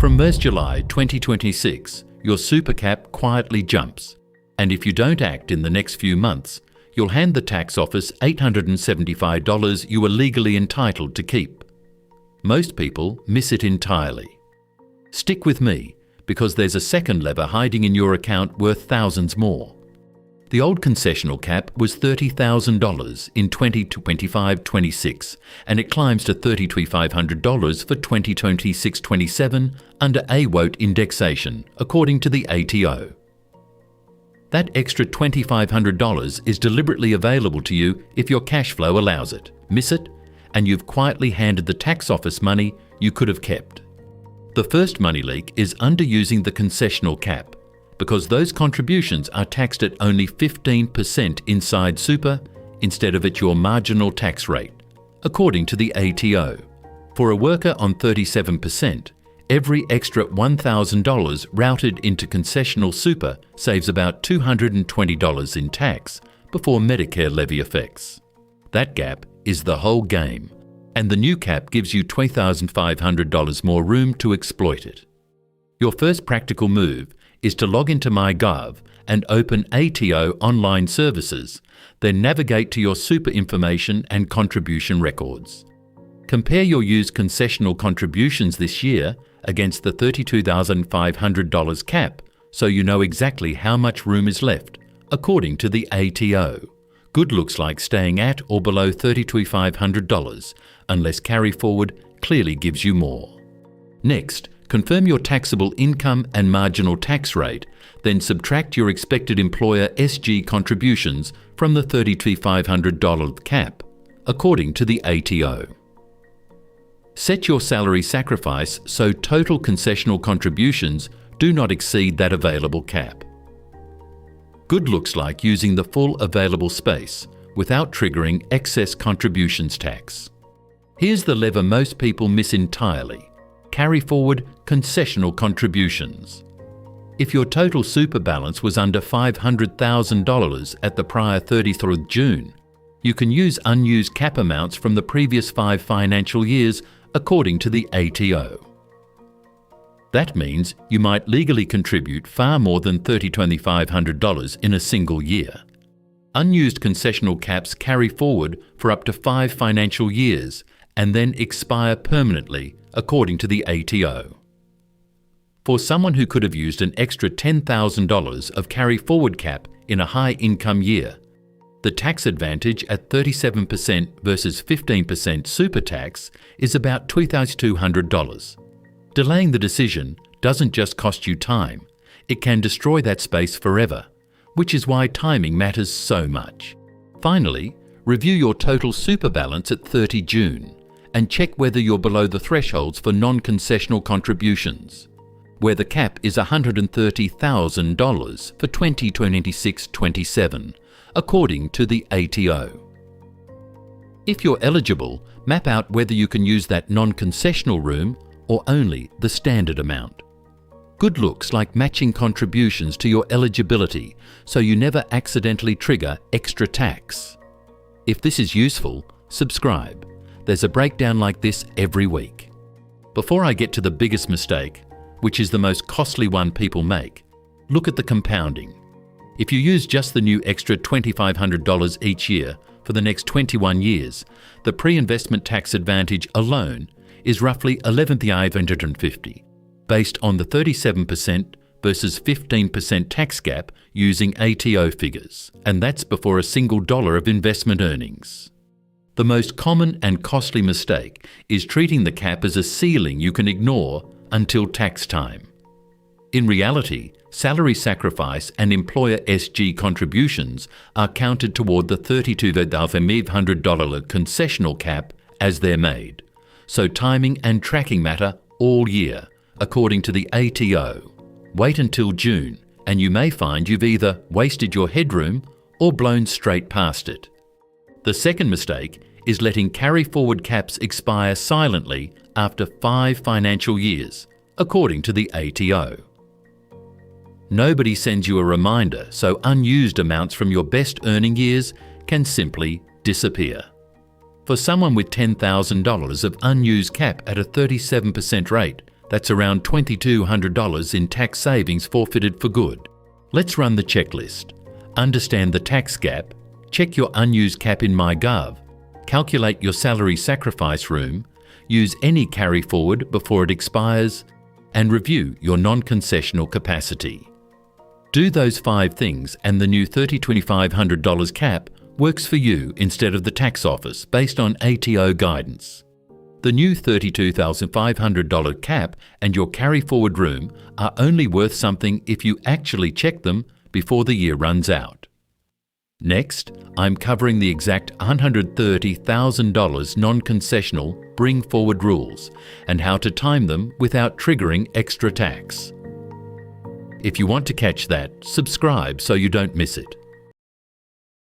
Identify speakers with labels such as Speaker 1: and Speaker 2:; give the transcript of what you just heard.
Speaker 1: From 1st July 2026, your super cap quietly jumps, and if you don't act in the next few months, you'll hand the tax office $875 you are legally entitled to keep. Most people miss it entirely. Stick with me, because there's a second lever hiding in your account worth thousands more. The old concessional cap was $30,000 in 2025-26, and it climbs to $32,500 for 2026-27 under AWOTE indexation, according to the ATO. That extra $2,500 is deliberately available to you if your cash flow allows it. Miss it, and you've quietly handed the tax office money you could have kept. The first money leak is underusing the concessional cap, because those contributions are taxed at only 15% inside super instead of at your marginal tax rate, according to the ATO. For a worker on 37%, every extra $1,000 routed into concessional super saves about $220 in tax before Medicare levy effects. That gap is the whole game, and the new cap gives you $2,500 more room to exploit it. Your first practical move is to log into MyGov and open ATO online services, then navigate to your super information and contribution records. Compare your used concessional contributions this year against the $32,500 cap so you know exactly how much room is left, according to the ATO. Good looks like staying at or below $32,500, unless carry forward clearly gives you more. Next, confirm your taxable income and marginal tax rate, then subtract your expected employer SG contributions from the $32,500 cap, according to the ATO. Set your salary sacrifice so total concessional contributions do not exceed that available cap. Good looks like using the full available space without triggering excess contributions tax. Here's the lever most people miss entirely: carry forward concessional contributions. If your total super balance was under $500,000 at the prior 30th of June, you can use unused cap amounts from the previous 5 financial years according to the ATO. That means you might legally contribute far more than $32,500 in a single year. Unused concessional caps carry forward for up to 5 financial years and then expire permanently, according to the ATO. For someone who could have used an extra $10,000 of carry forward cap in a high income year, the tax advantage at 37% versus 15% super tax is about $2,200. Delaying the decision doesn't just cost you time, it can destroy that space forever, which is why timing matters so much. Finally, review your total super balance at 30 June and check whether you're below the thresholds for non-concessional contributions, where the cap is $130,000 for 2026-27, according to the ATO. If you're eligible, map out whether you can use that non-concessional room or only the standard amount. Good looks like matching contributions to your eligibility so you never accidentally trigger extra tax. If this is useful, subscribe. There's a breakdown like this every week. Before I get to the biggest mistake, which is the most costly one people make, look at the compounding. If you use just the new extra $2,500 each year for the next 21 years, the pre-investment tax advantage alone is roughly $11,550, based on the 37% versus 15% tax gap using ATO figures, and that's before a single dollar of investment earnings. The most common and costly mistake is treating the cap as a ceiling you can ignore until tax time. In reality, salary sacrifice and employer SG contributions are counted toward the $32,500 concessional cap as they're made, so timing and tracking matter all year, according to the ATO. Wait until June, and you may find you've either wasted your headroom or blown straight past it. The second mistake is letting carry-forward caps expire silently after 5 financial years, according to the ATO. Nobody sends you a reminder, so unused amounts from your best earning years can simply disappear. For someone with $10,000 of unused cap at a 37% rate, That's around $2,200 in tax savings forfeited for good. Let's run the checklist. Understand the tax gap, check your unused cap in MyGov, calculate your salary sacrifice room, use any carry forward before it expires, and review your non-concessional capacity. Do those 5 things and the new $30,500 cap works for you instead of the tax office based on ATO guidance. The new $32,500 cap and your carry forward room are only worth something if you actually check them before the year runs out. Next, I'm covering the exact $130,000 non-concessional bring forward rules and how to time them without triggering extra tax. If you want to catch that, subscribe so you don't miss it.